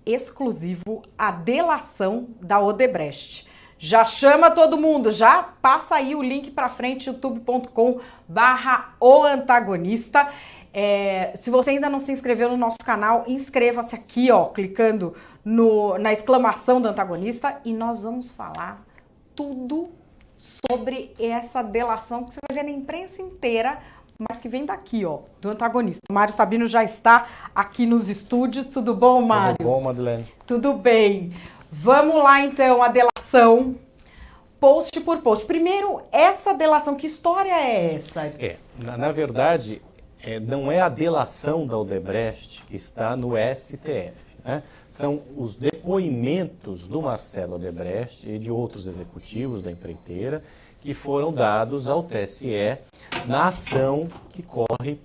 exclusivo, a delação da Odebrecht. Já chama todo mundo, já passa aí o link para frente, youtube.com/o antagonista. Se você ainda não se inscreveu no nosso canal, inscreva-se aqui, ó, clicando na exclamação do antagonista, e nós vamos falar tudo sobre essa delação que você vai ver na imprensa inteira, mas que vem daqui, ó, do antagonista. O Mário Sabino já está aqui nos estúdios. Tudo bom, Mário? Tudo bom, Madeleine? Tudo bem. Vamos lá, então, a delação, post por post. Primeiro, essa delação, que história é essa? Na verdade, não é a delação da Odebrecht que está no STF, né? São os depoimentos do Marcelo Odebrecht e de outros executivos da empreiteira que foram dados ao TSE na ação que corre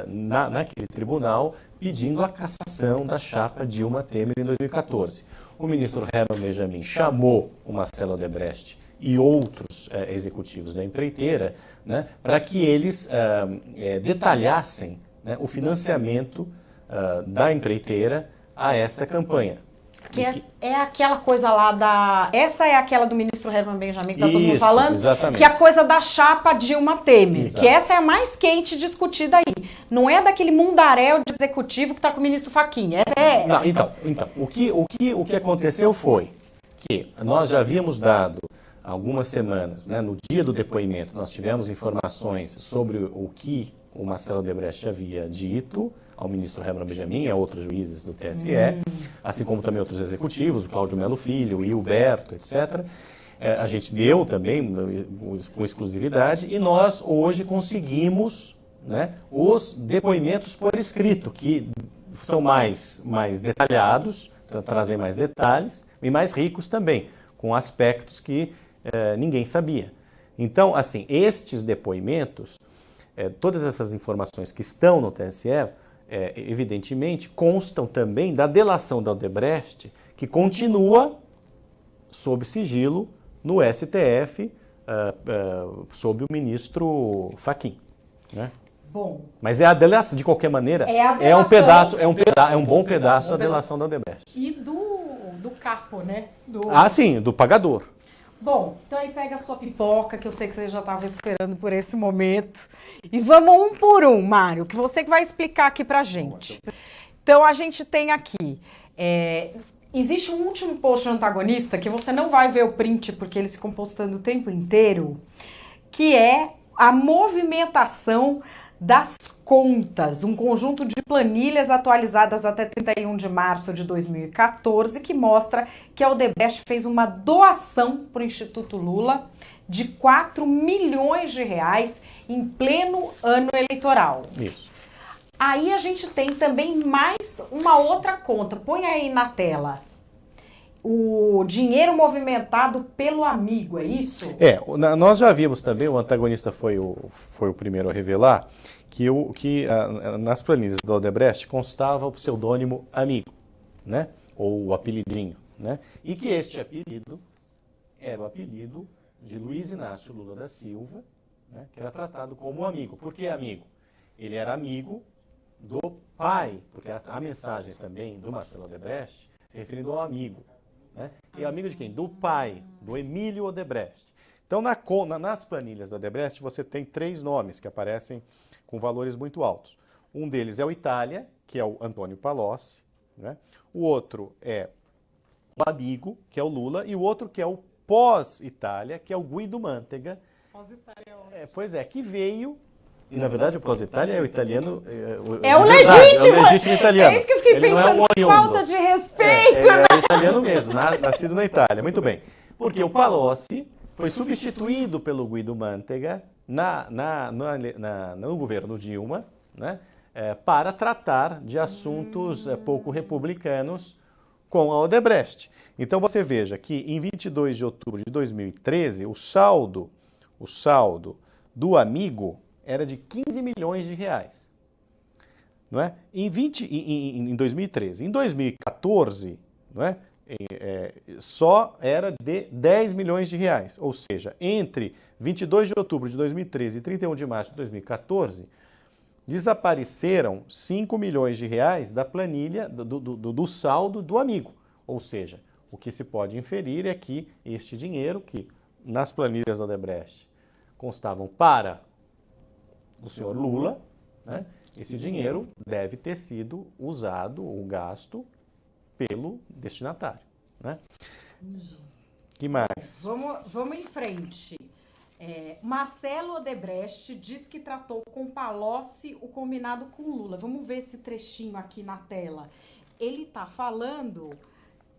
naquele tribunal pedindo a cassação da chapa Dilma Temer em 2014. O ministro Herman Benjamin chamou o Marcelo Odebrecht e outros executivos da empreiteira, né, para que eles detalhassem, né, o financiamento da empreiteira a esta campanha. É aquela coisa lá da... Essa é aquela do ministro Herman Benjamin que tá todo mundo falando? Exatamente. Que é a coisa da chapa Dilma Temer. Exato. Que essa é a mais quente discutida aí. Não é daquele mundaréu de executivo que tá com o ministro Fachin. Essa é... Não, então, o que aconteceu foi que nós já havíamos dado algumas semanas, né, no dia do depoimento, nós tivemos informações sobre o que o Marcelo Odebrecht havia dito ao ministro Herman Benjamin e a outros juízes do TSE, assim como também outros executivos, o Cláudio Melo Filho, o Hilberto, etc. A gente deu também com exclusividade e nós hoje conseguimos, né, os depoimentos por escrito, que são mais detalhados, trazem mais detalhes e mais ricos também, com aspectos que ninguém sabia. Então, assim, estes depoimentos, todas essas informações que estão no TSE, evidentemente, constam também da delação da Odebrecht, que continua sob sigilo no STF, sob o ministro Fachin, né? Bom. Mas é a delação, de qualquer maneira, é um bom pedaço a delação da Odebrecht. E do capo, né? Sim, do pagador. Bom, então aí pega a sua pipoca, que eu sei que você já estava esperando por esse momento. E vamos um por um, Mário, que você que vai explicar aqui pra gente. Então a gente tem aqui, existe um último post antagonista, que você não vai ver o print, porque eles ficam postando o tempo inteiro, que é a movimentação das contas, um conjunto de planilhas atualizadas até 31 de março de 2014, que mostra que a Odebrecht fez uma doação para o Instituto Lula de 4 milhões de reais em pleno ano eleitoral. Isso. Aí a gente tem também mais uma outra conta, põe aí na tela. O dinheiro movimentado pelo amigo, é isso? Nós já vimos também, o antagonista foi o primeiro a revelar, que nas planilhas da Odebrecht constava o pseudônimo amigo, né? Ou o apelidinho, né? E que este apelido era o apelido de Luiz Inácio Lula da Silva, né? Que era tratado como amigo. Por que amigo? Ele era amigo do pai, porque há mensagens também do Marcelo Odebrecht se referindo ao amigo, né? E amigo de quem? Do pai, do Emílio Odebrecht. Então, nas planilhas da Odebrecht, você tem 3 nomes que aparecem com valores muito altos. Um deles é o Itália, que é o Antônio Palocci, né? O outro é o amigo, que é o Lula, e o outro que é o pós-Itália, que é o Guido Mantega. Pós-Itália Pois é, que veio... E, na verdade, o pós-Itália é o italiano... É o legítimo! É o legítimo italiano. É isso que eu fiquei Ele pensando, não é que um falta de respeito, né? É italiano mesmo, nascido na Itália. Muito bem. Porque o Palocci foi substituído pelo Guido Mantega no governo Dilma, né, para tratar de assuntos pouco republicanos com a Odebrecht. Então você veja que em 22 de outubro de 2013, o saldo do amigo era de 15 milhões de reais. Não é? Em 2013. Em 2014, não é? Só era de 10 milhões de reais. Ou seja, entre 22 de outubro de 2013 e 31 de março de 2014, desapareceram 5 milhões de reais da planilha, do saldo do amigo. Ou seja, o que se pode inferir é que este dinheiro, que nas planilhas da Odebrecht constavam para o senhor Lula, né, esse dinheiro deve ter sido usado ou gasto pelo destinatário. Né? Que mais? Vamos em frente. Marcelo Odebrecht diz que tratou com Palocci o combinado com Lula. Vamos ver esse trechinho aqui na tela. Ele está falando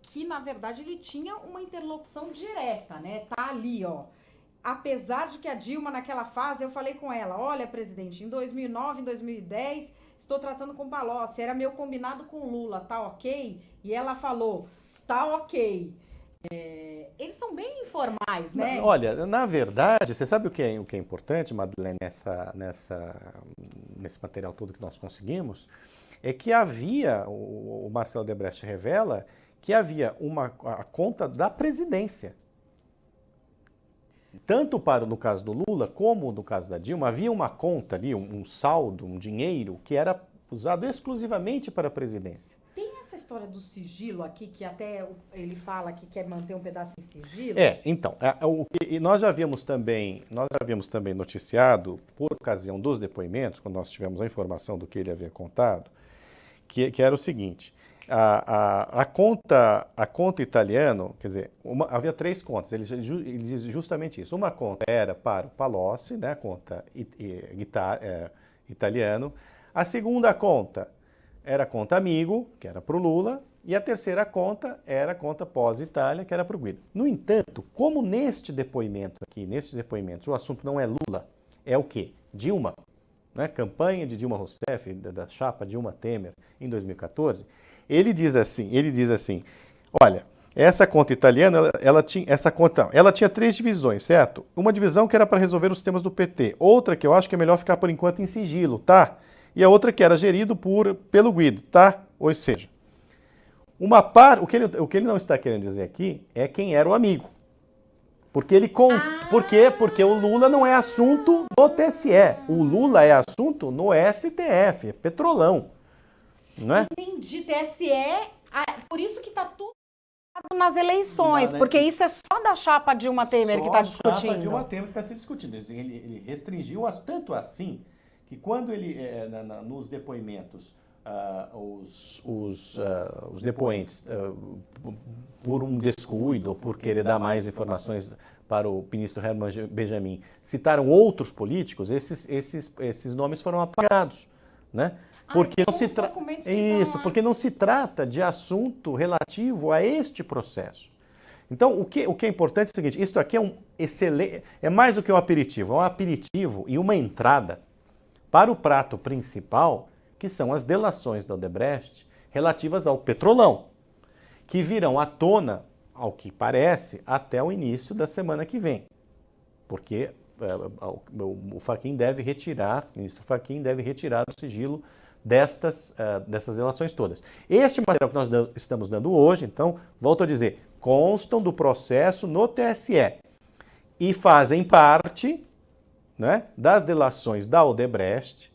que, na verdade, ele tinha uma interlocução direta, né? Tá ali, ó. Apesar de que a Dilma, naquela fase, eu falei com ela, olha, presidente, em 2009, em 2010, estou tratando com Palocci, era meu combinado com Lula, tá ok? E ela falou, tá ok. Eles são bem informais, né? Olha, na verdade, você sabe o que é importante, Madeleine, nesse material todo que nós conseguimos? É que havia, o Marcelo Odebrecht revela, que havia a conta da presidência. Tanto no caso do Lula, como no caso da Dilma, havia uma conta ali, um saldo, um dinheiro, que era usado exclusivamente para a presidência. Essa história do sigilo aqui, que até ele fala que quer manter um pedaço em sigilo. Então, nós já havíamos também noticiado, por ocasião dos depoimentos, quando nós tivemos a informação do que ele havia contado, que era o seguinte, a conta italiana, quer dizer, havia 3 contas, ele diz justamente isso. Uma conta era para o Palocci, né, a conta italiano. A segunda conta era a conta amigo, que era para o Lula, e a terceira conta era a conta pós-Itália, que era para o Guido. No entanto, como nestes depoimentos, o assunto não é Lula, é o quê? Dilma, né? Campanha de Dilma Rousseff, da chapa Dilma Temer, em 2014, ele diz assim, olha, essa conta italiana, ela tinha 3 divisões, certo? Uma divisão que era para resolver os temas do PT, outra que eu acho que é melhor ficar por enquanto em sigilo, tá? E a outra que era gerido pelo Guido, tá? Ou seja, o que ele não está querendo dizer aqui é quem era o amigo. Porque porque o Lula não é assunto do TSE. O Lula é assunto no STF, é Petrolão. Não é? Entendi, TSE, por isso que tá tudo nas eleições, porque isso é só da chapa Dilma Temer que está discutindo. Só a chapa Dilma Temer que está se discutindo. Ele restringiu tanto assim que quando ele, nos depoimentos, os depoentes, por um descuido, por querer dar mais informações para o ministro Herman Benjamin, citaram outros políticos, esses nomes foram apagados, né? Porque porque não se trata de assunto relativo a este processo. Então, o que é importante é o seguinte, isso aqui é mais do que um aperitivo, é um aperitivo e uma entrada para o prato principal, que são as delações da Odebrecht relativas ao Petrolão, que virão à tona, ao que parece, até o início da semana que vem. Porque o Fachin deve retirar, o ministro Fachin deve retirar o sigilo dessas delações todas. Este material que nós estamos dando hoje, então, volto a dizer, constam do processo no TSE e fazem parte, né, das delações da Odebrecht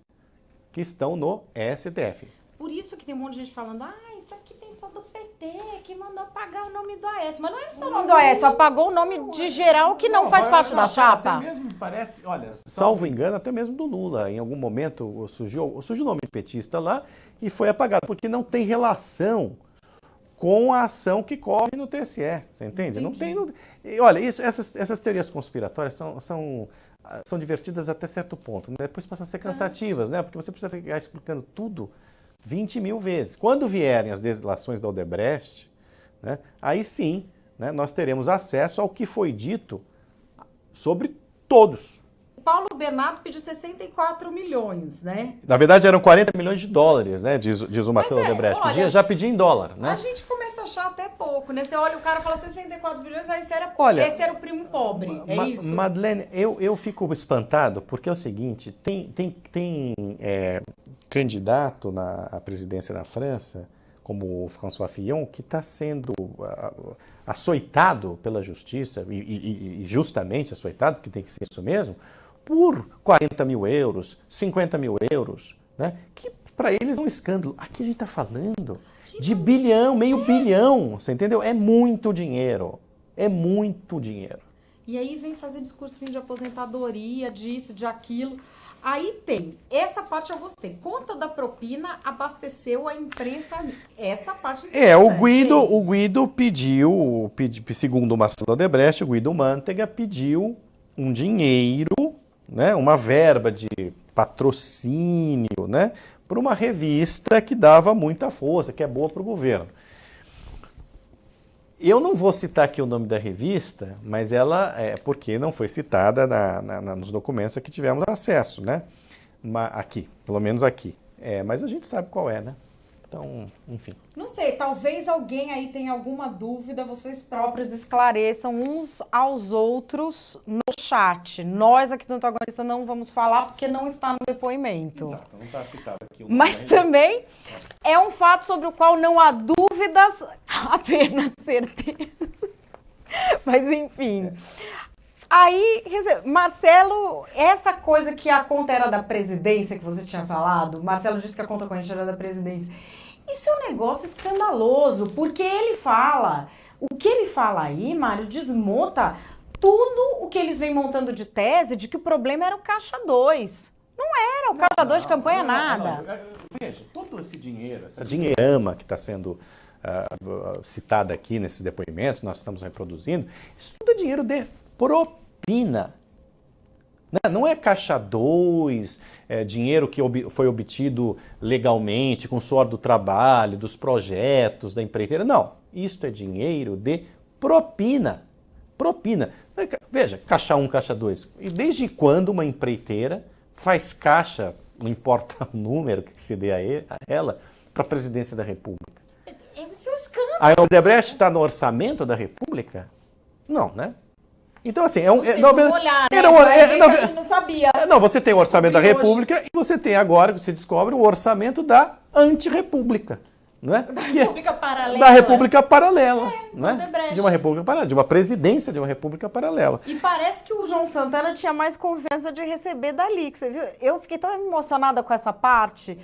que estão no STF. Por isso que tem um monte de gente falando, isso aqui tem só do PT, que mandou apagar o nome do Aécio. Mas não é só o nome do Aécio, apagou o nome de geral que não faz parte da chapa. Até mesmo parece, olha, salvo engano, até mesmo do Lula. Em algum momento surgiu o nome petista lá e foi apagado, porque não tem relação com a ação que corre no TSE. Você entende? Não tem. Olha, essas teorias conspiratórias são divertidas até certo ponto, né? Depois passam a ser cansativas, né? Porque você precisa ficar explicando tudo 20 mil vezes. Quando vierem as delações da Odebrecht, né, aí sim, né, nós teremos acesso ao que foi dito sobre todos. Paulo Bernardo pediu 64 milhões, né? Na verdade, eram 40 milhões de dólares, né? Diz o Marcelo Odebrecht. Já pedia em dólar, né? A gente começa a achar até pouco, né? Você olha, o cara fala 64 milhões, aí esse era o primo pobre, é isso? Madeleine, eu fico espantado, porque é o seguinte, tem candidato à presidência da França, como o François Fillon, que está sendo açoitado pela justiça, e justamente açoitado, porque tem que ser isso mesmo, por 40 mil euros, 50 mil euros, né? Que para eles é um escândalo. Aqui a gente está falando de bilhão, meio bilhão, você entendeu? É muito dinheiro. É muito dinheiro. E aí vem fazer discursinho de aposentadoria, disso, de aquilo. Aí tem, essa parte eu gostei. Conta da propina abasteceu a imprensa. Essa parte... O Guido pediu, segundo o Marcelo Odebrecht, o Guido Mantega pediu um dinheiro, né, uma verba de patrocínio, né, para uma revista que dava muita força, que é boa para o governo. Eu não vou citar aqui o nome da revista, mas ela porque não foi citada nos documentos a que tivemos acesso, né? Aqui, pelo menos aqui. Mas a gente sabe qual é, né? Então, enfim. Não sei, talvez alguém aí tenha alguma dúvida, vocês próprios esclareçam uns aos outros no chat. Nós aqui do Antagonista não vamos falar porque não está no depoimento. Exato, não está citado aqui o nome. Mas também é um fato sobre o qual não há dúvidas, apenas certeza. Mas enfim. Aí, Marcelo, essa coisa que a conta era da presidência, que você tinha falado, Marcelo disse que a conta corrente era da presidência. Isso é um negócio escandaloso, porque o que ele fala aí, Mário, desmonta tudo o que eles vêm montando de tese de que o problema era o Caixa 2. Não era o Caixa 2 de campanha, nada. Veja, todo esse dinheiro, essa dinheirama que está sendo citada aqui nesses depoimentos, nós estamos reproduzindo, isso tudo é dinheiro de propina. Não é Caixa 2, dinheiro que foi obtido legalmente, com o suor do trabalho, dos projetos, da empreiteira. Não, isto é dinheiro de propina. Propina. Veja, Caixa 1, Caixa 2. E desde quando uma empreiteira faz caixa, não importa o número que se dê a ela, para a presidência da República? Isso é um escândalo. A Odebrecht está no orçamento da República? Não, né? Então, assim, a gente não sabia. Não, você tem o orçamento da República e você tem agora, você descobre, o orçamento da antirrepública. Não é? Da República Paralela. Da República Paralela. Não é? Odebrecht. De uma República Paralela, de uma presidência de uma República Paralela. E parece que o João Santana tinha mais confiança de receber dali, que você viu? Eu fiquei tão emocionada com essa parte,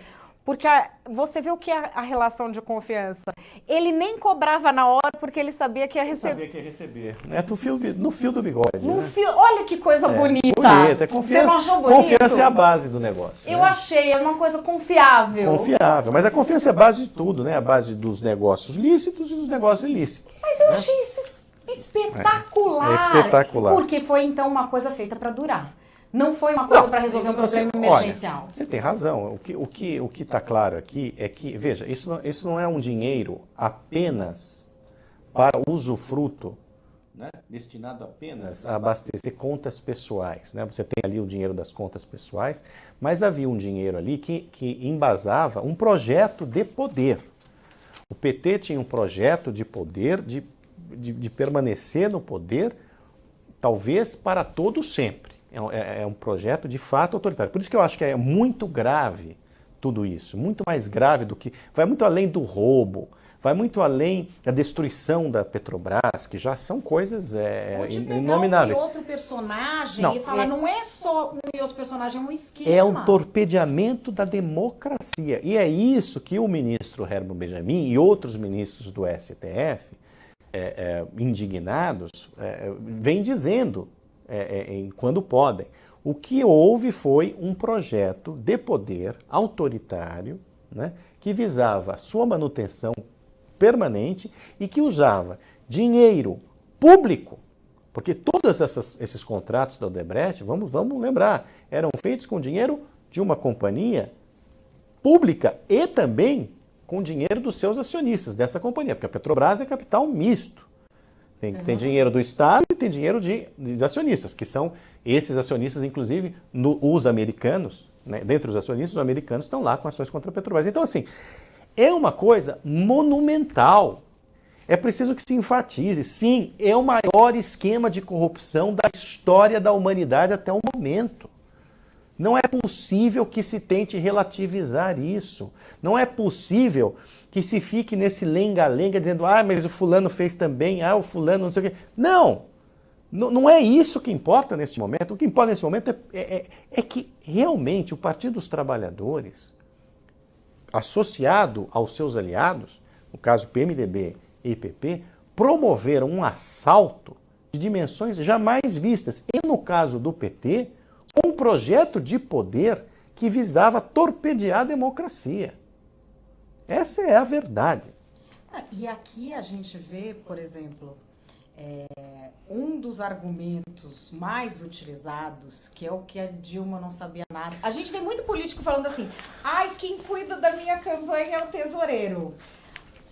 porque você vê o que é a relação de confiança. Ele nem cobrava na hora porque ele sabia que ia receber. Sabia que ia receber. No fio do bigode. Olha que coisa bonita. Bonita. Você não achou bonito? Confiança é a base do negócio. Eu achei, é uma coisa confiável. Confiável. Mas a confiança é a base de tudo, né? A base dos negócios lícitos e dos negócios ilícitos. Mas eu achei isso espetacular. É espetacular. Porque foi, então, uma coisa feita para durar. Não foi uma coisa para resolver um problema emergencial. Olha, você tem razão. O que está claro aqui é que, veja, isso não é um dinheiro apenas para usufruto, né, destinado apenas a abastecer contas pessoais. Né? Você tem ali o dinheiro das contas pessoais, mas havia um dinheiro ali que embasava um projeto de poder. O PT tinha um projeto de poder, de permanecer no poder, talvez para todo sempre. É um projeto de fato autoritário. Por isso que eu acho que é muito grave tudo isso. Muito mais grave do que... Vai muito além do roubo, vai muito além da destruição da Petrobras, que já são coisas inomináveis. Um e outro personagem e falar, não é só um e outro personagem, é um esquema. É um torpedeamento da democracia. E é isso que o ministro Herman Benjamin e outros ministros do STF, indignados, vêm dizendo quando podem. O que houve foi um projeto de poder autoritário, né, que visava sua manutenção permanente e que usava dinheiro público, porque todos esses contratos da Odebrecht, vamos lembrar, eram feitos com dinheiro de uma companhia pública e também com dinheiro dos seus acionistas dessa companhia, porque a Petrobras é capital misto. Tem dinheiro do Estado e tem dinheiro de acionistas, que são esses acionistas, inclusive, os americanos, né? Dentre os acionistas, os americanos estão lá com ações contra a Petrobras. Então, assim, é uma coisa monumental. É preciso que se enfatize. Sim, é o maior esquema de corrupção da história da humanidade até o momento. Não é possível que se tente relativizar isso. Não é possível que se fique nesse lenga-lenga dizendo, mas o fulano fez também, o fulano não sei o quê. Não é isso que importa neste momento. O que importa nesse momento é que realmente o Partido dos Trabalhadores associado aos seus aliados, no caso PMDB e PP, promoveram um assalto de dimensões jamais vistas. E no caso do PT, um projeto de poder que visava torpedear a democracia. Essa é a verdade. E aqui a gente vê, por exemplo, um dos argumentos mais utilizados, que é o que a Dilma não sabia nada. A gente vê muito político falando assim, ai, quem cuida da minha campanha é o tesoureiro.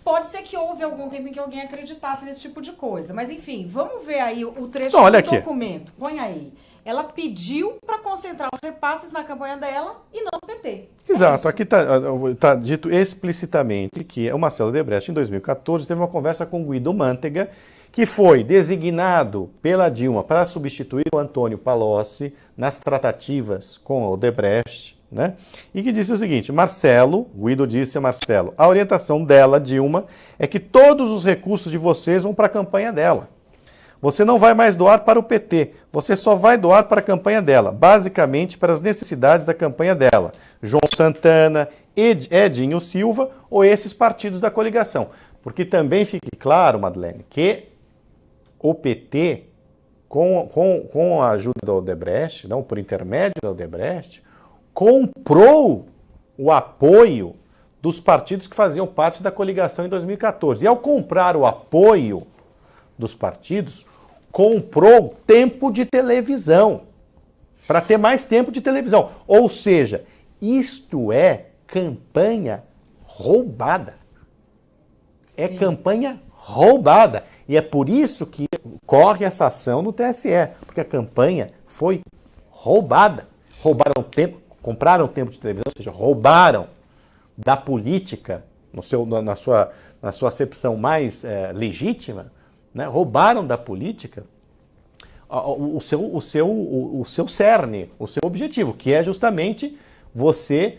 Pode ser que houve algum tempo em que alguém acreditasse nesse tipo de coisa. Mas, enfim, vamos ver aí o trecho do documento. Põe aí. Ela pediu para concentrar os repasses na campanha dela e não no PT. Exato. Aqui está dito explicitamente que o Marcelo Odebrecht, em 2014, teve uma conversa com Guido Mantega, que foi designado pela Dilma para substituir o Antônio Palocci nas tratativas com o Odebrecht, né? E que disse o seguinte, Guido disse a Marcelo, a orientação dela, Dilma, é que todos os recursos de vocês vão para a campanha dela. Você não vai mais doar para o PT, você só vai doar para a campanha dela, basicamente para as necessidades da campanha dela. João Santana, Edinho Silva ou esses partidos da coligação. Porque também fique claro, Madeleine, que o PT, com a ajuda da Odebrecht, não por intermédio da Odebrecht, comprou o apoio dos partidos que faziam parte da coligação em 2014. E ao comprar o apoio dos partidos, comprou tempo de televisão, para ter mais tempo de televisão. Ou seja, isto é campanha roubada. É Sim. Campanha roubada. E é por isso que corre essa ação no TSE, porque a campanha foi roubada. Roubaram tempo, compraram tempo de televisão, ou seja, roubaram da política, na sua acepção mais legítima, né? Roubaram da política o seu cerne, o seu objetivo, que é justamente você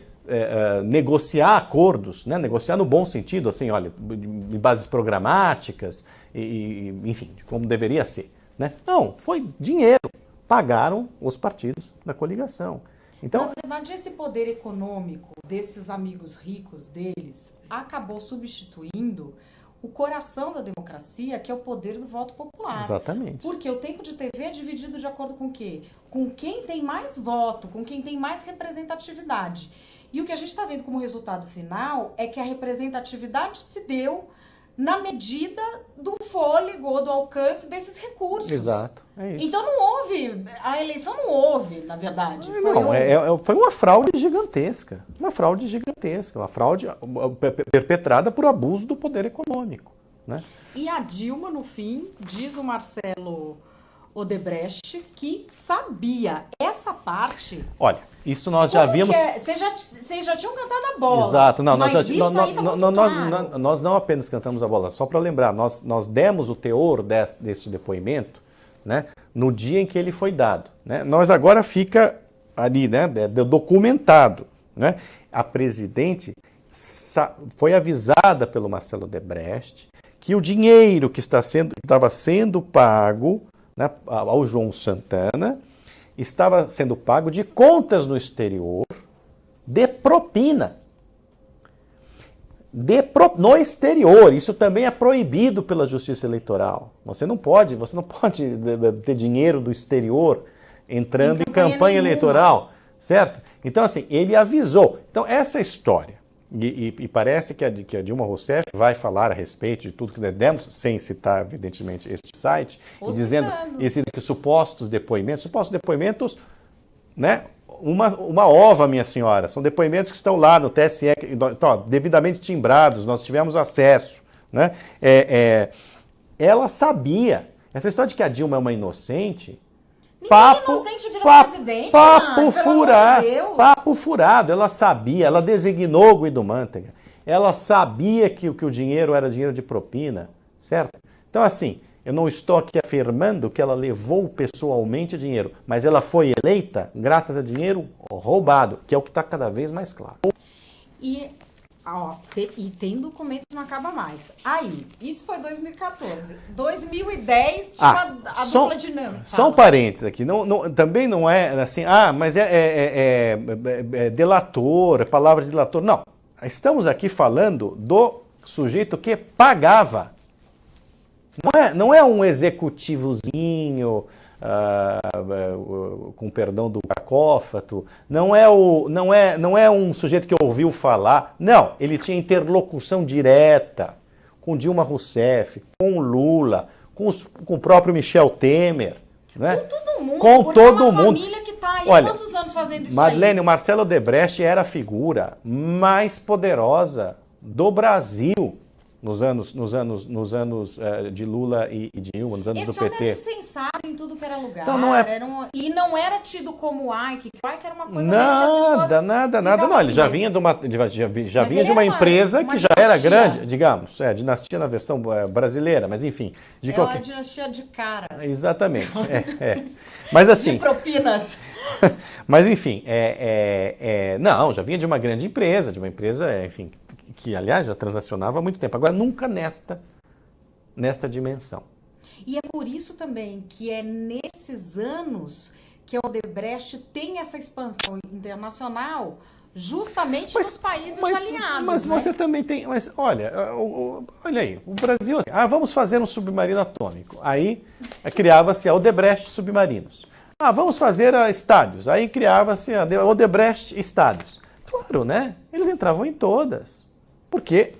negociar acordos, né? Negociar no bom sentido, assim, olha, em bases programáticas, enfim, como deveria ser. Né? Não, foi dinheiro. Pagaram os partidos da coligação. Então, na verdade, esse poder econômico desses amigos ricos deles acabou substituindo o coração da democracia, que é o poder do voto popular. Exatamente. Porque o tempo de TV é dividido de acordo com o quê? Com quem tem mais voto, com quem tem mais representatividade. E o que a gente está vendo como resultado final é que a representatividade se deu na medida do fôlego ou do alcance desses recursos. Exato, é isso. Então não houve, a eleição não houve, na verdade. Foi uma fraude gigantesca. Uma fraude perpetrada por abuso do poder econômico. Né? E a Dilma, no fim, diz o Marcelo Odebrecht que sabia essa parte. Olha, isso nós já vimos. Vocês já tinham cantado a bola. Exato, não, mas nós não apenas cantamos a bola, só para lembrar, nós demos o teor desse depoimento, né, no dia em que ele foi dado. Né? Nós agora fica ali, né, documentado. Né? A presidente foi avisada pelo Marcelo Odebrecht que o dinheiro que estava sendo pago, né, ao João Santana, estava sendo pago de contas no exterior, de propina. No exterior, isso também é proibido pela Justiça Eleitoral. Você não pode ter dinheiro do exterior entrando em campanha eleitoral, certo? Então, assim, ele avisou. Então, essa é a história. E parece que a Dilma Rousseff vai falar a respeito de tudo que nós demos, sem citar, evidentemente, este site, e dizendo que supostos depoimentos, né, uma ova, minha senhora, são depoimentos que estão lá no TSE, devidamente timbrados, nós tivemos acesso. Né? Ela sabia. Essa história de que a Dilma é uma inocente... Inocente vira presidente, papo furado. Ela sabia, ela designou Guido Mantega. Ela sabia que o dinheiro era dinheiro de propina, certo? Então, assim, eu não estou aqui afirmando que ela levou pessoalmente dinheiro, mas ela foi eleita graças a dinheiro roubado, que é o que está cada vez mais claro. E tem documento que não acaba mais. Aí, isso foi 2014. 2010, a dupla dinâmica. Só um parênteses aqui. Também não é assim, mas é delator, é palavra de delator. Não. estamos aqui falando do sujeito que pagava. Não é um executivozinho, com perdão do cacófato, não é um sujeito que ouviu falar. Não, ele tinha interlocução direta com Dilma Rousseff, com Lula, com o próprio Michel Temer. Né? Com todo mundo, com porque todo é uma mundo. família que está aí há Olha, quantos anos fazendo isso Madeleine, aí? o Marcelo Odebrecht era a figura mais poderosa do Brasil nos anos de Lula e Dilma, nos anos Esse do PT. homem era insensado em tudo que era lugar. Então não é... E não era tido como o Ike, que o Ike era uma coisa Nada. Não, ele já vinha de uma, já vinha de uma empresa que já era grande, digamos, dinastia na versão brasileira, mas enfim. Uma dinastia de caras. Exatamente. Mas assim... De propinas. Mas enfim, não, já vinha de uma grande empresa, enfim, que aliás já transacionava há muito tempo. Agora, nunca nesta dimensão. E é por isso também que é nesses anos que a Odebrecht tem essa expansão internacional, justamente nos países aliados. Mas né? você também tem... Mas olha aí, o Brasil... Assim, vamos fazer um submarino atômico. Aí criava-se a Odebrecht Submarinos. Vamos fazer estádios. Aí criava-se a Odebrecht Estádios. Claro, né? Eles entravam em todas. Porque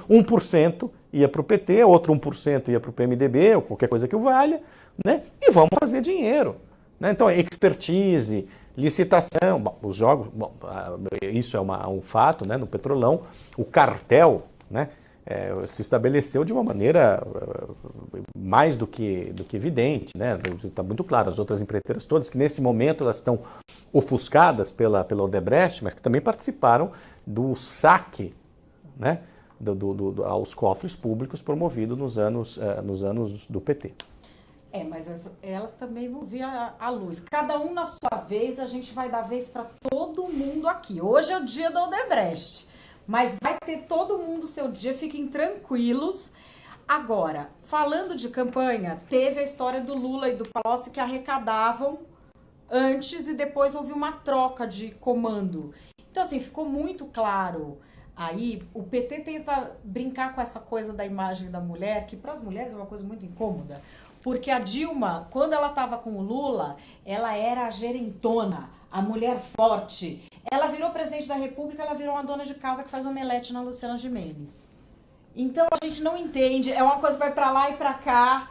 1% ia para o PT, outro 1% ia para o PMDB, ou qualquer coisa que o valha, né? E vamos fazer dinheiro. Né? Então, expertise, licitação, os jogos, isso é um fato, né? No Petrolão, o cartel, né? Se estabeleceu de uma maneira mais do que evidente, né? Está muito claro, as outras empreiteiras todas, que nesse momento elas estão ofuscadas pela Odebrecht, mas que também participaram do saque, né? Aos cofres públicos promovido nos anos do PT. Mas elas também vão ver a luz. Cada um na sua vez, a gente vai dar vez para todo mundo aqui. Hoje é o dia da Odebrecht. Mas vai ter todo mundo o seu dia, fiquem tranquilos. Agora, falando de campanha, teve a história do Lula e do Palocci que arrecadavam antes e depois houve uma troca de comando. Então, assim, ficou muito claro aí, o PT tenta brincar com essa coisa da imagem da mulher, que para as mulheres é uma coisa muito incômoda, porque a Dilma, quando ela estava com o Lula, ela era a gerentona, a mulher forte. Ela virou presidente da República, ela virou uma dona de casa que faz omelete na Luciana Gimenez. Então a gente não entende, é uma coisa que vai pra lá e pra cá.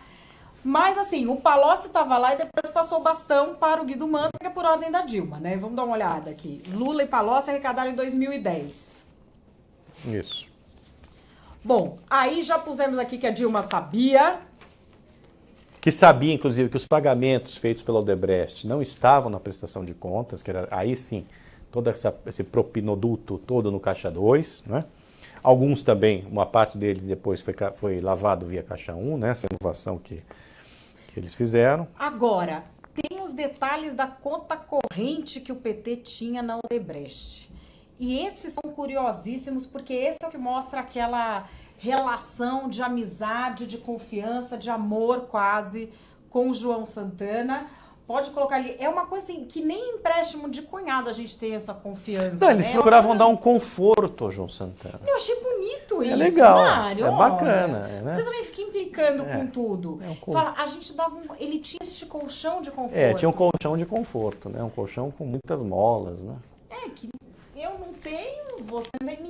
Mas assim, o Palocci estava lá e depois passou o bastão para o Guido Mantega por ordem da Dilma, né? Vamos dar uma olhada aqui. Lula e Palocci arrecadaram em 2010. Isso. Bom, aí já pusemos aqui que a Dilma sabia. Que sabia, inclusive, que os pagamentos feitos pela Odebrecht não estavam na prestação de contas, que era aí sim, todo esse propinoduto todo no Caixa 2, né? Alguns também, uma parte dele depois foi lavado via Caixa 1, né? Essa inovação que eles fizeram. Agora, tem os detalhes da conta corrente que o PT tinha na Odebrecht. E esses são curiosíssimos, porque esse é o que mostra aquela relação de amizade, de confiança, de amor quase com o João Santana. Pode colocar ali, é uma coisa assim, que nem empréstimo de cunhado a gente tem essa confiança. Não, eles né? procuravam dar um conforto ao João Santana. Eu achei bonito isso, legal, Mário. é bacana. Né? Você também fica implicando com tudo. Fala, a gente dava ele tinha esse colchão de conforto. Tinha um colchão de conforto, né? Um colchão com muitas molas, né? Que eu não tenho, você nem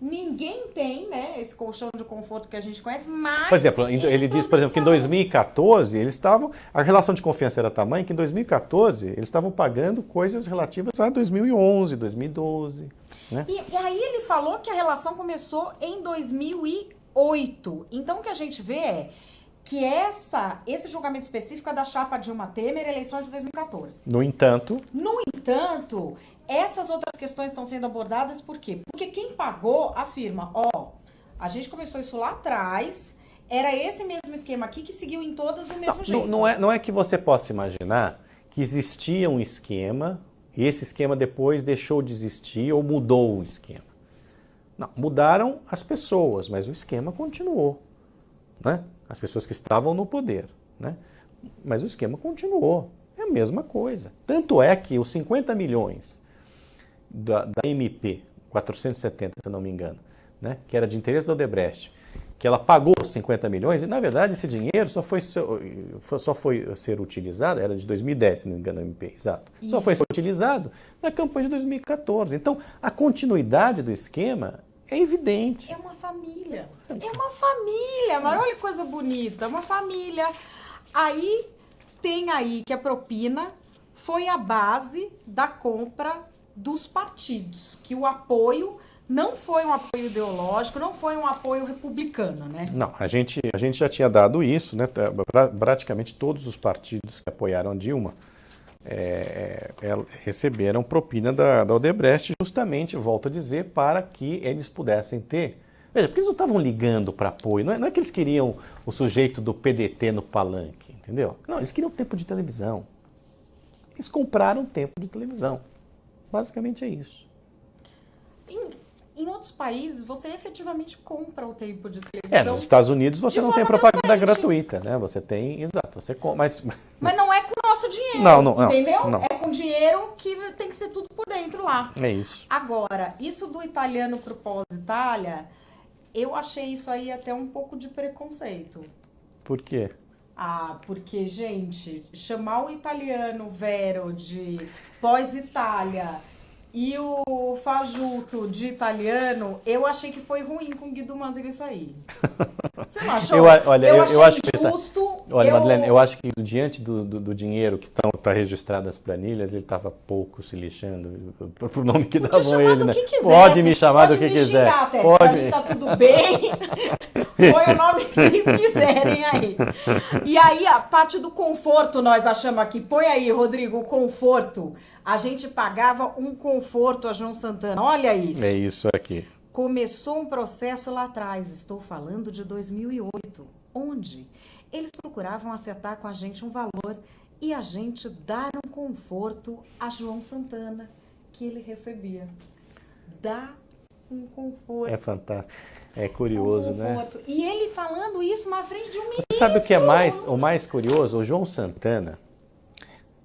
ninguém tem, né, esse colchão de conforto que a gente conhece, mas... Por exemplo, ele diz, por exemplo, que em 2014 eles estavam... A relação de confiança era tamanha que em 2014 eles estavam pagando coisas relativas a 2011, 2012. Né? E aí ele falou que a relação começou em 2008. Então o que a gente vê é que esse julgamento específico é da chapa Dilma Temer, eleições de 2014. No entanto, essas outras questões estão sendo abordadas por quê? Porque quem pagou afirma, a gente começou isso lá atrás, era esse mesmo esquema aqui que seguiu em todas do mesmo jeito. Não é que você possa imaginar que existia um esquema e esse esquema depois deixou de existir ou mudou o esquema. Não, mudaram as pessoas, mas o esquema continuou. Né? As pessoas que estavam no poder. Né? Mas o esquema continuou. É a mesma coisa. Tanto é que os 50 milhões da MP 470, se eu não me engano, né, que era de interesse da Odebrecht, que ela pagou 50 milhões, e na verdade esse dinheiro só foi ser utilizado, era de 2010, se não me engano, a MP, exato. Isso. Só foi ser utilizado na campanha de 2014. Então, a continuidade do esquema é evidente. É uma família. É uma família, mas olha que coisa bonita, uma família. Aí tem aí que a propina foi a base da compra dos partidos, que o apoio não foi um apoio ideológico, não foi um apoio republicano, né? Não, a gente já tinha dado isso, né? Praticamente todos os partidos que apoiaram Dilma receberam propina da Odebrecht, justamente, volto a dizer, para que eles pudessem ter. Veja, porque eles não estavam ligando para apoio, não é que eles queriam o sujeito do PDT no palanque, entendeu? Não, eles queriam tempo de televisão. Eles compraram tempo de televisão. Basicamente é isso. Em outros países, você efetivamente compra o tempo de televisão. Nos Estados Unidos você não tem propaganda gratuita, né? Você tem, exato, você mas não é com o nosso dinheiro, entendeu? Não. É com dinheiro que tem que ser tudo por dentro lá. É isso. Agora, isso do italiano pro pós-Itália, eu achei isso aí até um pouco de preconceito. Por quê? Porque, gente, chamar o italiano Vero de pós-Itália e o Fajuto de italiano, eu achei que foi ruim com o Guido Mantega isso aí. Você não achou? Eu acho injusto. Olha, Madeleine, eu acho que diante do dinheiro que está registrado nas planilhas, ele estava pouco se lixando pro nome que davam ele, né? Pode me chamar do que quiser. Xingar até. Pode. Pra mim tá tudo bem. Põe o nome que vocês quiserem aí. E aí, a parte do conforto, nós achamos aqui. Põe aí, Rodrigo, o conforto. A gente pagava um conforto a João Santana. Olha isso. É isso aqui. Começou um processo lá atrás. Estou falando de 2008. Onde eles procuravam acertar com a gente um valor e a gente dar um conforto a João Santana que ele recebia. Dá um conforto. É fantástico. É curioso, né? E ele falando isso na frente de um ministro. Você sabe o que é o mais curioso? O João Santana,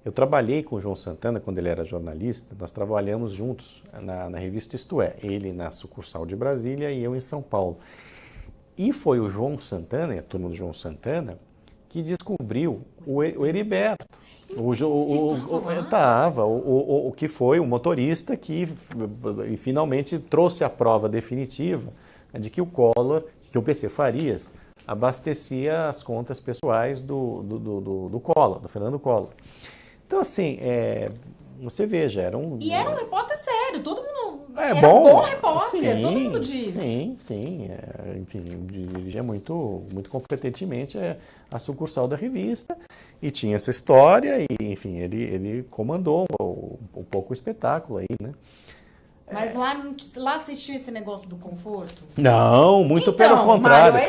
eu trabalhei com o João Santana quando ele era jornalista, nós trabalhamos juntos na revista Isto É, ele na sucursal de Brasília e eu em São Paulo. E foi o João Santana, e a turma do João Santana, que descobriu o Heriberto. O que foi o motorista que finalmente trouxe a prova definitiva de que o Collor, que o PC Farias, abastecia as contas pessoais do Collor, do Fernando Collor. Então, assim, você veja, era um... E era um repórter sério, todo mundo... Era um bom repórter, sim, todo mundo diz. Sim. Enfim, dirigia muito competentemente a sucursal da revista e tinha essa história e, enfim, ele comandou um pouco o espetáculo aí, né? Mas lá assistiu esse negócio do conforto? Não, muito pelo contrário. Mário,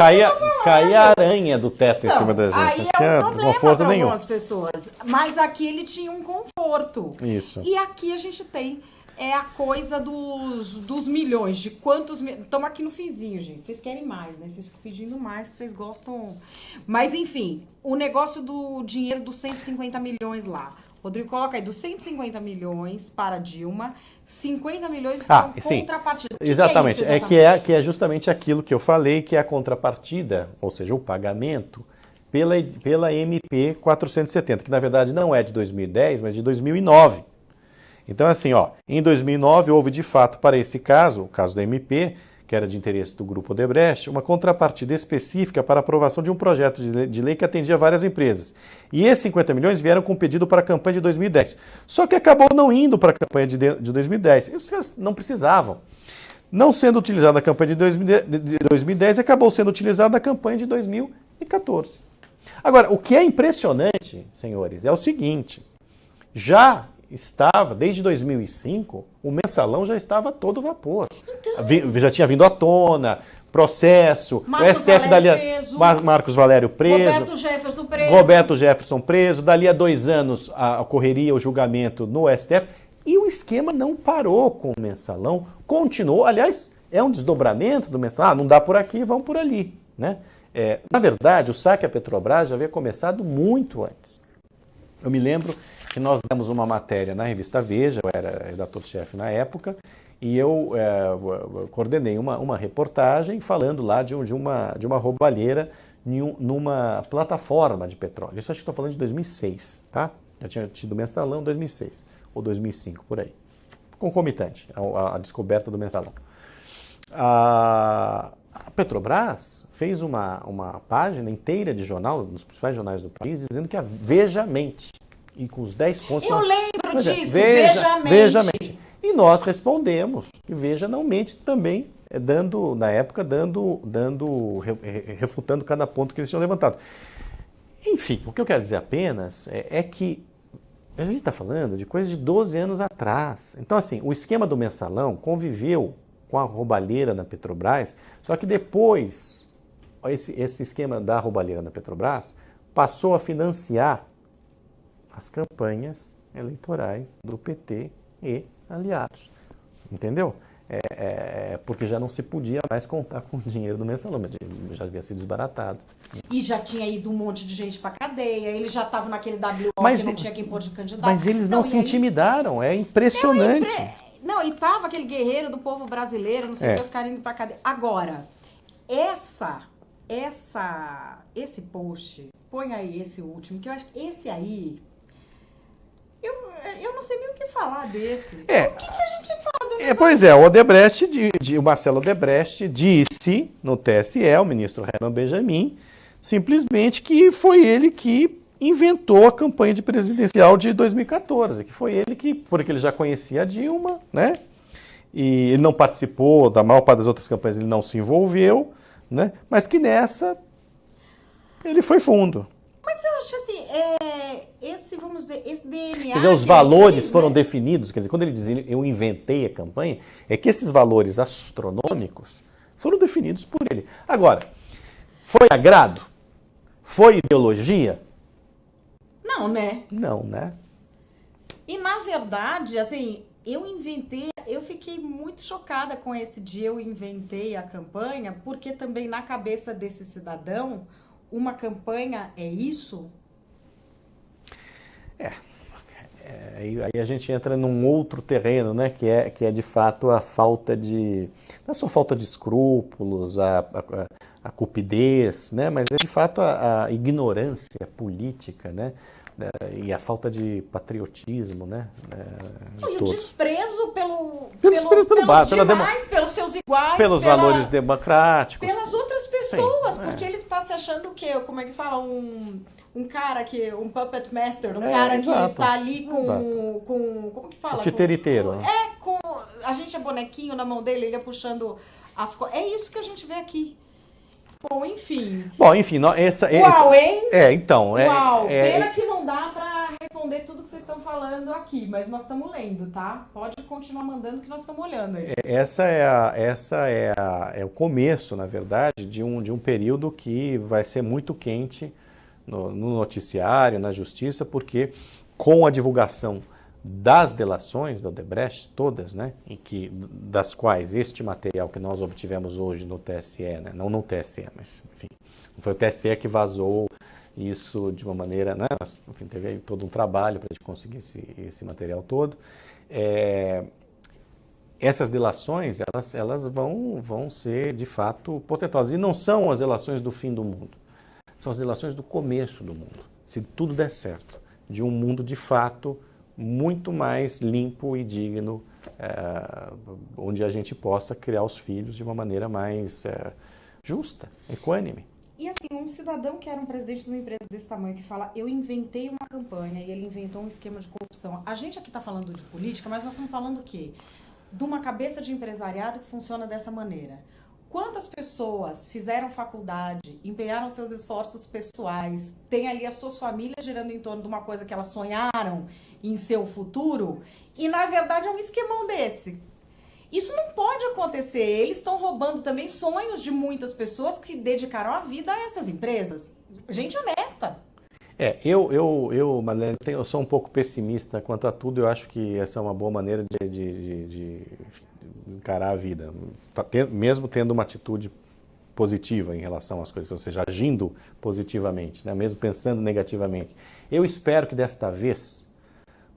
caía a aranha do teto em cima da gente. Aí não tinha conforto nenhum. Algumas pessoas. Mas aqui ele tinha um conforto. Isso. E aqui a gente tem a coisa dos milhões. De quantos... Estamos aqui no finzinho, gente. Vocês querem mais, né? Vocês ficam pedindo mais, que vocês gostam... Mas, enfim, o negócio do dinheiro dos 150 milhões lá. Rodrigo, coloca aí, dos 150 milhões para Dilma, 50 milhões foram contrapartida. Exatamente, que é isso, que é justamente aquilo que eu falei, que é a contrapartida, ou seja, o pagamento pela MP 470, que na verdade não é de 2010, mas de 2009. Então, assim, em 2009 houve de fato para esse caso, o caso da MP, que era de interesse do Grupo Odebrecht, uma contrapartida específica para aprovação de um projeto de lei que atendia várias empresas. E esses 50 milhões vieram com pedido para a campanha de 2010. Só que acabou não indo para a campanha de 2010. E os caras não precisavam. Não sendo utilizada a campanha de 2010, acabou sendo utilizada a campanha de 2014. Agora, o que é impressionante, senhores, é o seguinte. Já estava, desde 2005, o mensalão já estava a todo vapor. Então, já tinha vindo à tona, processo, o STF Marcos Valério preso, Roberto Jefferson preso, dali a 2 anos ocorreria o julgamento no STF, e o esquema não parou com o mensalão, continuou, aliás, é um desdobramento do mensalão, não dá por aqui, vão por ali, né? Na verdade, o saque à Petrobras já havia começado muito antes. Eu me lembro que que nós demos uma matéria na revista Veja, eu era redator-chefe na época, e eu coordenei uma reportagem falando lá de uma roubalheira numa plataforma de petróleo. Isso acho que estou falando de 2006, tá? Já tinha tido Mensalão em 2006, ou 2005, por aí. Concomitante à descoberta do Mensalão. A Petrobras fez uma página inteira de jornal, nos principais jornais do país, dizendo que a Vejamente, e com os 10 pontos... Eu lembro disso, Vejamente. E nós respondemos que Veja não mente também, na época, refutando cada ponto que eles tinham levantado. Enfim, o que eu quero dizer apenas é que a gente está falando de coisa de 12 anos atrás. Então, assim, o esquema do Mensalão conviveu com a roubalheira na Petrobras, só que depois, esse esquema da roubalheira na Petrobras passou a financiar as campanhas eleitorais do PT e aliados. Entendeu? Porque já não se podia mais contar com o dinheiro do Mensalão, mas já havia sido desbaratado. E já tinha ido um monte de gente pra cadeia, ele já estava naquele WO que não tinha quem pôr de candidato. Mas eles não se intimidaram, é impressionante. Não, e tava aquele guerreiro do povo brasileiro, não sei o que, os caras indo pra cadeia. Agora, esse post, põe aí esse último, que eu acho que esse aí... Eu não sei nem o que falar desse. O que a gente fala do Pois é, o Marcelo Odebrecht disse no TSE, o ministro Herman Benjamin, simplesmente que foi ele que inventou a campanha de presidencial de 2014, que foi ele que, porque ele já conhecia a Dilma, né? E ele não participou da maior parte das outras campanhas, ele não se envolveu, né? Mas que nessa ele foi fundo. Mas eu acho assim, vamos dizer, esse DNA... Quer dizer, os valores foram definidos, quer dizer, quando ele diz eu inventei a campanha, é que esses valores astronômicos foram definidos por ele. Agora, foi agrado? Foi ideologia? Não, né? Não, né? E na verdade, assim, eu fiquei muito chocada com esse dia eu inventei a campanha, porque também na cabeça desse cidadão, uma campanha é isso? Aí a gente entra num outro terreno, né, que é de fato a falta de, não é só falta de escrúpulos, a cupidez, né, mas é de fato a ignorância política, né, e a falta de patriotismo, né, e o desprezo pelos demais, pelos seus iguais, pelos valores democráticos, pelas outras pessoas, sim, porque ele está se achando o quê? Como é que fala? Um cara um puppet master, exato, que tá ali com como que fala? O titiriteiro. A gente é bonequinho na mão dele, ele é puxando as coisas. É isso que a gente vê aqui. Bom, enfim. Uau, hein? Então. Uau, pena que não dá pra responder tudo que vocês estão falando aqui, mas nós estamos lendo, tá? Pode continuar mandando que nós estamos olhando aí. É o começo, na verdade, de um período que vai ser muito quente no noticiário, na justiça, porque com a divulgação das delações da Odebrecht, todas, né, das quais este material que nós obtivemos hoje no TSE, né, não no TSE, mas, enfim, foi o TSE que vazou isso de uma maneira, né, enfim, teve aí todo um trabalho para a gente conseguir esse material todo. Essas delações, elas vão ser, de fato, portentosas. E não são as delações do fim do mundo. São as delações do começo do mundo, se tudo der certo, de um mundo de fato muito mais limpo e digno, onde a gente possa criar os filhos de uma maneira mais justa, equânime. E assim, um cidadão que era um presidente de uma empresa desse tamanho que fala, eu inventei uma campanha e ele inventou um esquema de corrupção. A gente aqui está falando de política, mas nós estamos falando o quê? De uma cabeça de empresariado que funciona dessa maneira. Quantas pessoas fizeram faculdade, empenharam seus esforços pessoais, têm ali as suas famílias girando em torno de uma coisa que elas sonharam em seu futuro, e na verdade é um esquemão desse. Isso não pode acontecer. Eles estão roubando também sonhos de muitas pessoas que se dedicaram a vida a essas empresas. Gente honesta. Marlene, eu sou um pouco pessimista quanto a tudo. Eu acho que essa é uma boa maneira de encarar a vida, mesmo tendo uma atitude positiva em relação às coisas, ou seja, agindo positivamente, né? Mesmo pensando negativamente. Eu espero que desta vez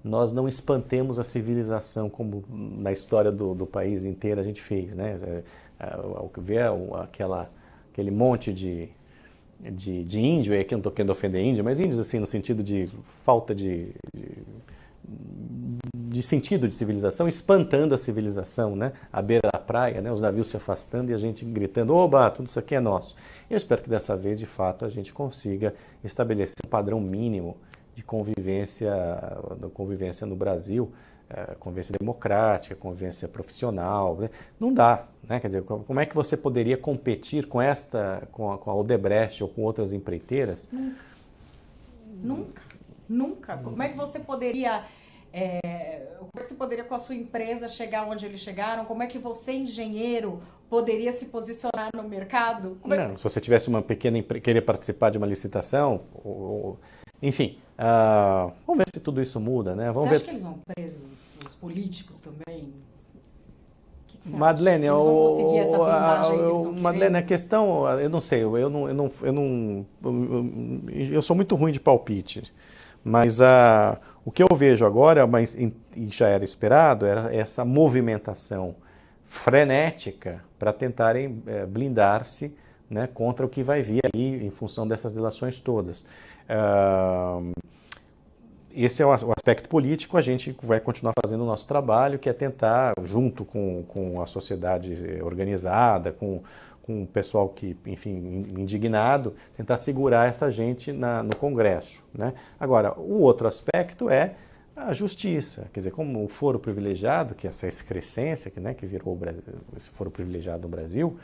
nós não espantemos a civilização como na história do país inteiro a gente fez, né? Ver aquele monte de índio, e aqui eu não estou querendo ofender índio, mas índios assim no sentido de falta de sentido de civilização, espantando a civilização, né? À beira da praia, né? Os navios se afastando e a gente gritando, oba, tudo isso aqui é nosso. Eu espero que dessa vez, de fato, a gente consiga estabelecer um padrão mínimo de convivência no Brasil, convivência democrática, convivência profissional, né? Não dá, né? Quer dizer, como é que você poderia competir com a Odebrecht ou com outras empreiteiras? Nunca. Como é que você poderia com a sua empresa chegar onde eles chegaram? Como é que você, engenheiro, poderia se posicionar no mercado? Se você tivesse uma pequena querer participar de uma licitação, enfim, vamos ver se tudo isso muda, né? Você acha que eles vão presos, os políticos também? Madeleine, eles vão conseguir essa blindagem aí que eles estão Madeleine, a questão, eu não sei, eu sou muito ruim de palpite, mas o que eu vejo agora, e já era esperado, era essa movimentação frenética para tentarem blindar-se, né, contra o que vai vir aí em função dessas delações todas. Esse é o aspecto político, a gente vai continuar fazendo o nosso trabalho, que é tentar, junto com a sociedade organizada, com o pessoal que, enfim, indignado, tentar segurar essa gente no Congresso, né? Agora, o outro aspecto é a justiça, quer dizer, como o foro privilegiado, que é essa excrescência, que virou esse foro privilegiado no Brasil,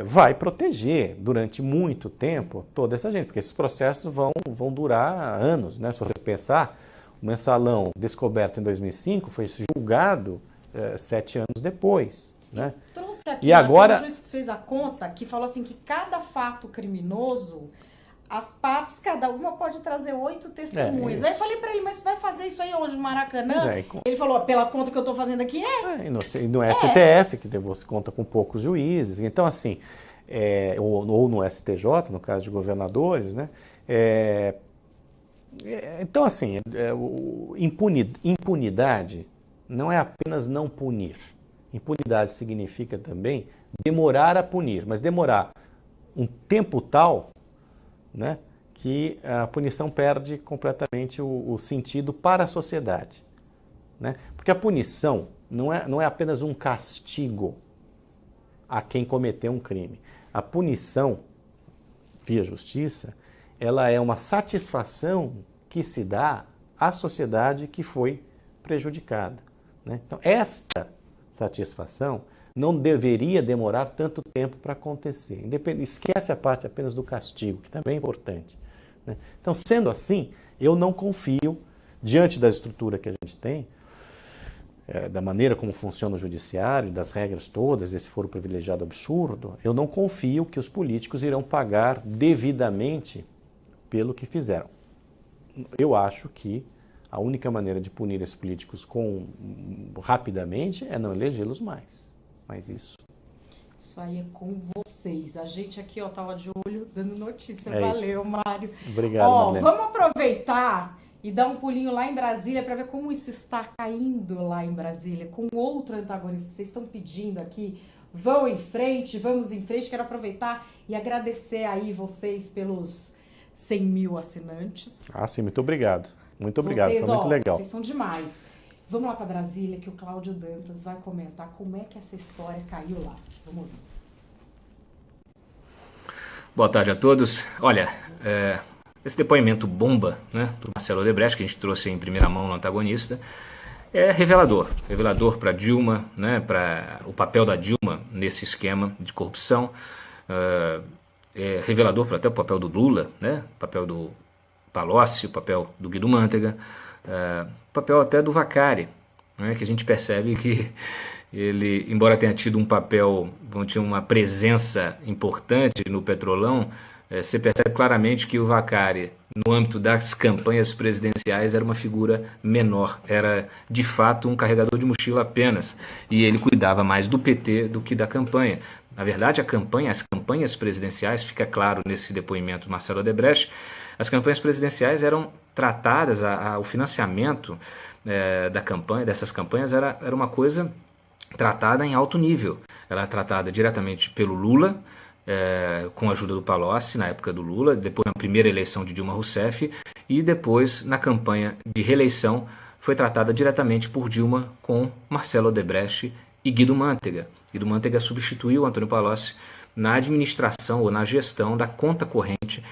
vai proteger durante muito tempo toda essa gente, porque esses processos vão durar anos, né? Se você pensar, o mensalão descoberto em 2005 foi julgado 7 anos depois, né? Trouxe aqui, e agora o juiz fez a conta que falou assim que cada fato criminoso, as partes, cada uma pode trazer 8 testemunhas. Aí eu falei pra ele, mas vai fazer isso aí onde? No Maracanã? Ele falou, pela conta que eu tô fazendo aqui, e no STF, que você conta com poucos juízes. Então, assim, ou no STJ, no caso de governadores, né? Então, assim, impunidade não é apenas não punir. Impunidade significa também demorar a punir, mas demorar um tempo tal, né, que a punição perde completamente o sentido para a sociedade, né? Porque a punição não é apenas um castigo a quem cometeu um crime. A punição, via justiça, ela é uma satisfação que se dá à sociedade que foi prejudicada, né? Então, esta satisfação não deveria demorar tanto tempo para acontecer. Esquece a parte apenas do castigo, que também é importante, né? Então, sendo assim, eu não confio, diante da estrutura que a gente tem, da maneira como funciona o judiciário, das regras todas, desse foro privilegiado absurdo, eu não confio que os políticos irão pagar devidamente pelo que fizeram. Eu acho que a única maneira de punir esses políticos rapidamente é não elegê-los mais. Mas isso aí é com vocês. A gente aqui, tava de olho, dando notícia. Valeu, isso. Mário. Obrigado, Madeleine. Vamos aproveitar e dar um pulinho lá em Brasília para ver como isso está caindo lá em Brasília, com outro antagonista. Vocês estão pedindo aqui, vamos em frente. Quero aproveitar e agradecer aí vocês pelos 100 mil assinantes. Sim, muito obrigado. Muito obrigado, foi muito legal. Vocês são demais. Vamos lá para Brasília, que o Cláudio Dantas vai comentar como é que essa história caiu lá. Vamos ouvir. Boa tarde a todos. Olha, esse depoimento bomba, né, do Marcelo Odebrecht, que a gente trouxe em primeira mão no antagonista, é revelador para Dilma, né, para o papel da Dilma nesse esquema de corrupção, é revelador para até o papel do Lula, né, o papel do Palocci, o papel do Guido Mantega, o papel até do Vacari, né, que a gente percebe que ele, embora tenha tido um papel, tinha uma presença importante no Petrolão, você percebe claramente que o Vacari, no âmbito das campanhas presidenciais, era uma figura menor, era de fato um carregador de mochila apenas, e ele cuidava mais do PT do que da campanha. Na verdade, as campanhas presidenciais, fica claro nesse depoimento do Marcelo Odebrecht, as campanhas presidenciais eram tratadas, o financiamento da campanha, dessas campanhas, era uma coisa tratada em alto nível. Ela é tratada diretamente pelo Lula, com a ajuda do Palocci, na época do Lula, depois na primeira eleição de Dilma Rousseff, e depois na campanha de reeleição foi tratada diretamente por Dilma com Marcelo Odebrecht e Guido Mantega. Guido Mantega substituiu Antônio Palocci na administração ou na gestão da conta corrente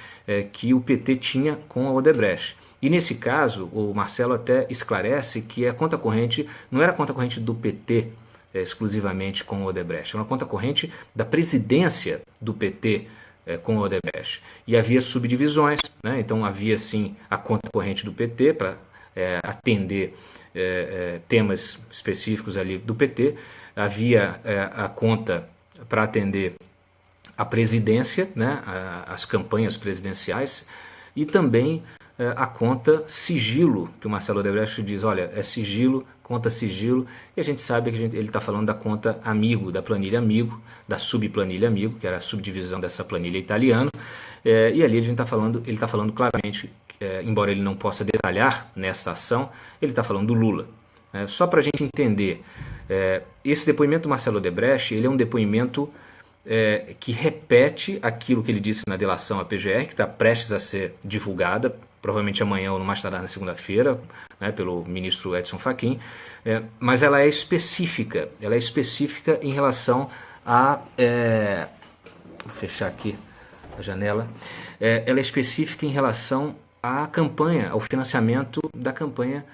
que o PT tinha com a Odebrecht. E nesse caso, o Marcelo até esclarece que a conta corrente não era a conta corrente do PT exclusivamente com o Odebrecht, era uma conta corrente da presidência do PT com o Odebrecht. E havia subdivisões, né? Então havia sim a conta corrente do PT para atender temas específicos ali do PT, havia a conta para atender a presidência, né? As campanhas presidenciais, e também a conta sigilo, que o Marcelo Odebrecht diz, olha, é sigilo, conta sigilo, e a gente sabe que ele está falando da conta amigo, da planilha amigo, da subplanilha amigo, que era a subdivisão dessa planilha italiana, e ali ele está falando claramente, embora ele não possa detalhar nessa ação, ele está falando do Lula. Só para a gente entender, esse depoimento do Marcelo Odebrecht, ele é um depoimento que repete aquilo que ele disse na delação à PGR, que está prestes a ser divulgada, provavelmente amanhã ou no mais tardar na segunda-feira, né, pelo ministro Edson Fachin, mas ela é específica em relação a... vou fechar aqui a janela. Ela é específica em relação à campanha, ao financiamento da campanha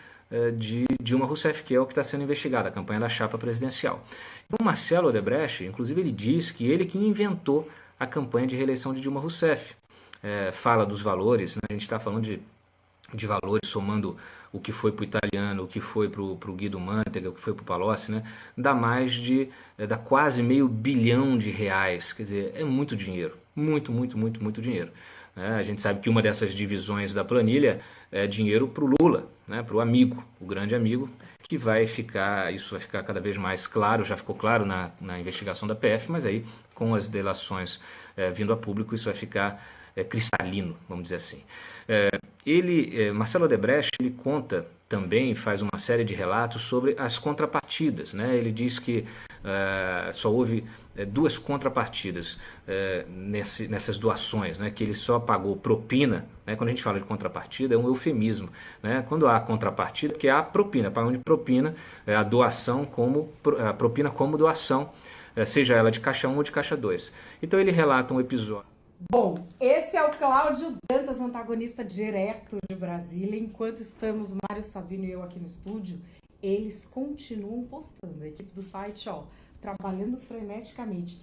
de Dilma Rousseff, que é o que está sendo investigado, a campanha da chapa presidencial. O Marcelo Odebrecht, inclusive, ele diz que ele que inventou a campanha de reeleição de Dilma Rousseff. Fala dos valores, né? A gente está falando de valores, somando o que foi para o italiano, o que foi para o Guido Mantega, o que foi para o Palocci, né? Dá quase R$500 bilhão. Quer dizer, é muito dinheiro, muito dinheiro. A gente sabe que uma dessas divisões da planilha é dinheiro para o Lula, né? Para o amigo, o grande amigo, que isso vai ficar cada vez mais claro, já ficou claro na investigação da PF, mas aí com as delações vindo a público isso vai ficar cristalino, vamos dizer assim. Marcelo Odebrecht, ele conta também, faz uma série de relatos sobre as contrapartidas, né? Ele diz que só houve 2 contrapartidas nessas doações, né? Que ele só pagou propina, né? Quando a gente fala de contrapartida é um eufemismo, né? Quando há contrapartida, porque há propina, pagam de propina, a doação a propina como doação, seja ela de caixa 1 ou de caixa 2. Então ele relata um episódio. Bom, esse é o Cláudio Dantas, antagonista direto de Brasília. Enquanto estamos, Mário Sabino e eu aqui no estúdio, eles continuam postando. A equipe do site, trabalhando freneticamente.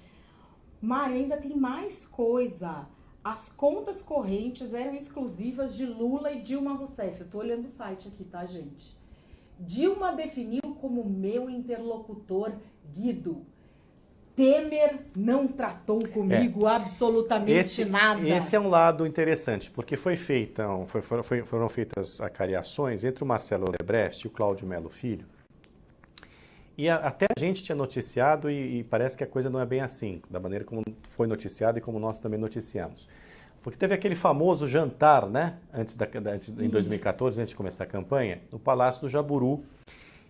Mário, ainda tem mais coisa. As contas correntes eram exclusivas de Lula e Dilma Rousseff. Eu tô olhando o site aqui, tá, gente? Dilma definiu como meu interlocutor Guido. Temer não tratou comigo absolutamente nada. Esse é um lado interessante, porque foram feitas acariações entre o Marcelo Odebrecht e o Cláudio Melo Filho. E até a gente tinha noticiado e parece que a coisa não é bem assim, da maneira como foi noticiado e como nós também noticiamos. Porque teve aquele famoso jantar, né, em 2014, antes de começar a campanha, no Palácio do Jaburu,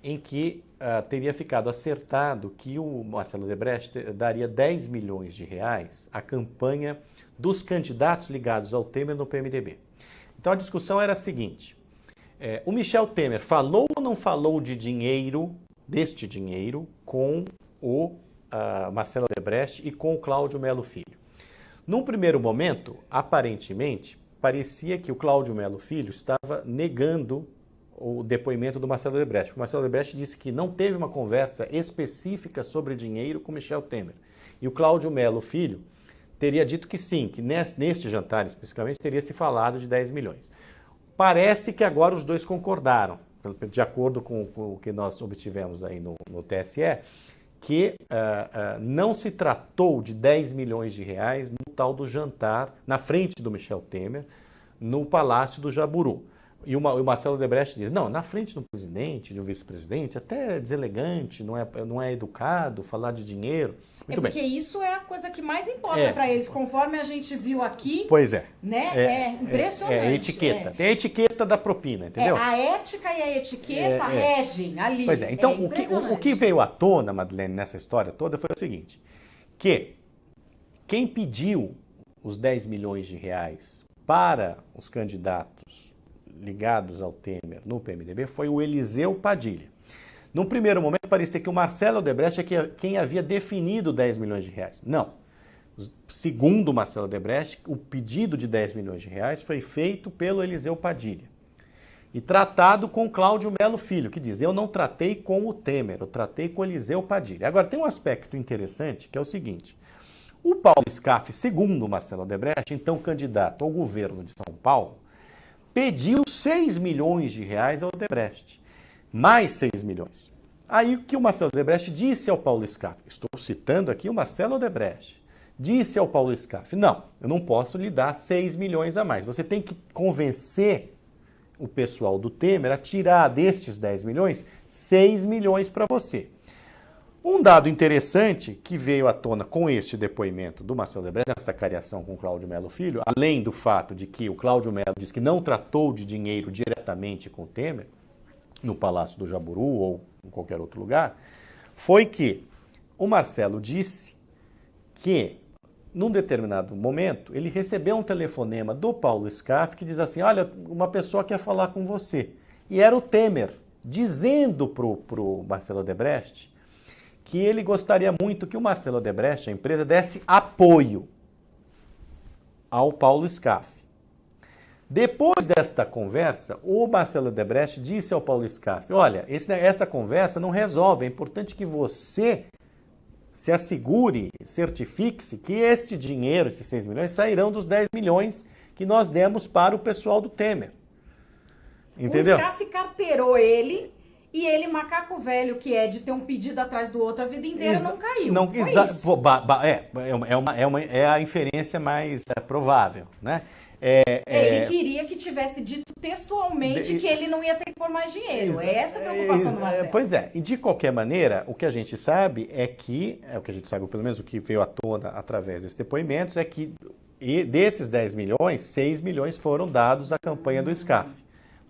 em que teria ficado acertado que o Marcelo Odebrecht daria 10 milhões de reais à campanha dos candidatos ligados ao Temer no PMDB. Então a discussão era a seguinte, o Michel Temer falou ou não falou deste dinheiro com o Marcelo Odebrecht e com o Cláudio Melo Filho? Num primeiro momento, aparentemente, parecia que o Cláudio Melo Filho estava negando o depoimento do Marcelo Odebrecht. O Marcelo Odebrecht disse que não teve uma conversa específica sobre dinheiro com Michel Temer. E o Cláudio Melo Filho teria dito que sim, que neste jantar especificamente teria se falado de 10 milhões. Parece que agora os dois concordaram, de acordo com o que nós obtivemos aí no TSE, que não se tratou de 10 milhões de reais no tal do jantar, na frente do Michel Temer, no Palácio do Jaburu. E o Marcelo Odebrecht diz, não, na frente de um presidente, de um vice-presidente, até é deselegante, não é educado falar de dinheiro. Muito porque bem. isso é a coisa que mais importa para eles, conforme a gente viu aqui. Pois é. Né? É impressionante. É etiqueta. Tem a etiqueta da propina, entendeu? A ética e a etiqueta regem ali. Pois é. Então, o que veio à tona, Madeleine, nessa história toda foi o seguinte, que quem pediu os 10 milhões de reais para os candidatos ligados ao Temer no PMDB foi o Eliseu Padilha. Num primeiro momento parecia que o Marcelo Odebrecht é quem havia definido 10 milhões de reais. Não. Segundo o Marcelo Odebrecht, o pedido de 10 milhões de reais foi feito pelo Eliseu Padilha e tratado com Cláudio Melo Filho, que diz, eu não tratei com o Temer, eu tratei com o Eliseu Padilha. Agora, tem um aspecto interessante, que é o seguinte, o Paulo Scaff, segundo o Marcelo Odebrecht, então candidato ao governo de São Paulo, pediu 6 milhões de reais ao Odebrecht, mais 6 milhões. Aí o que o Marcelo Odebrecht disse ao Paulo Scaff, estou citando aqui o Marcelo Odebrecht, disse ao Paulo Scaff, não, eu não posso lhe dar 6 milhões a mais, você tem que convencer o pessoal do Temer a tirar destes 10 milhões, 6 milhões para você. Um dado interessante que veio à tona com este depoimento do Marcelo Odebrecht, nesta cariação com o Cláudio Melo Filho, além do fato de que o Cláudio Melo disse que não tratou de dinheiro diretamente com o Temer, no Palácio do Jaburu ou em qualquer outro lugar, foi que o Marcelo disse que, num determinado momento, ele recebeu um telefonema do Paulo Scaff que diz assim, olha, uma pessoa quer falar com você. E era o Temer, dizendo pro Marcelo Odebrecht que ele gostaria muito que o Marcelo Odebrecht, a empresa, desse apoio ao Paulo Scaff. Depois desta conversa, o Marcelo Odebrecht disse ao Paulo Scaff, olha, essa conversa não resolve, é importante que você se assegure, certifique-se que este dinheiro, esses 6 milhões, sairão dos 10 milhões que nós demos para o pessoal do Temer. Entendeu? O Scaff carteirou ele... E ele, macaco velho, que é de ter um pedido atrás do outro a vida inteira, não caiu. Não, é a inferência mais provável, né? Ele queria que tivesse dito textualmente que ele não ia ter que pôr mais dinheiro. É essa a preocupação do Marcelo. Pois é. E de qualquer maneira, o que a gente sabe é que, o que a gente sabe, pelo menos o que veio à tona através desses depoimentos, é que desses 10 milhões, 6 milhões foram dados à campanha do Scaff.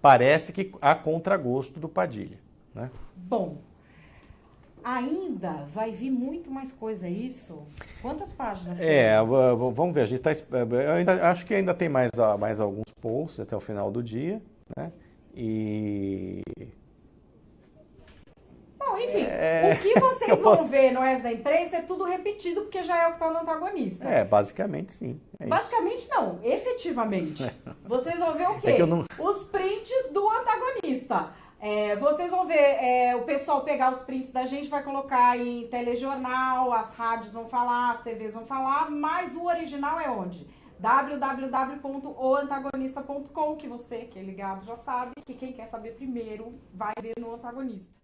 Parece que a contragosto do Padilha. Né? Bom, ainda vai vir muito mais coisa, é isso? Quantas páginas tem? Vamos ver, a gente acho que ainda tem mais alguns posts até o final do dia, né? E... Bom, enfim, o que vocês vão ver no resto da imprensa é tudo repetido, porque já é o que está no antagonista. Basicamente sim. Basicamente não, efetivamente. Vocês vão ver o quê? Os prints do antagonista. Vocês vão ver o pessoal pegar os prints da gente, vai colocar em telejornal, as rádios vão falar, as TVs vão falar, mas o original é onde? www.oantagonista.com, que você que é ligado já sabe, que quem quer saber primeiro vai ver no Antagonista.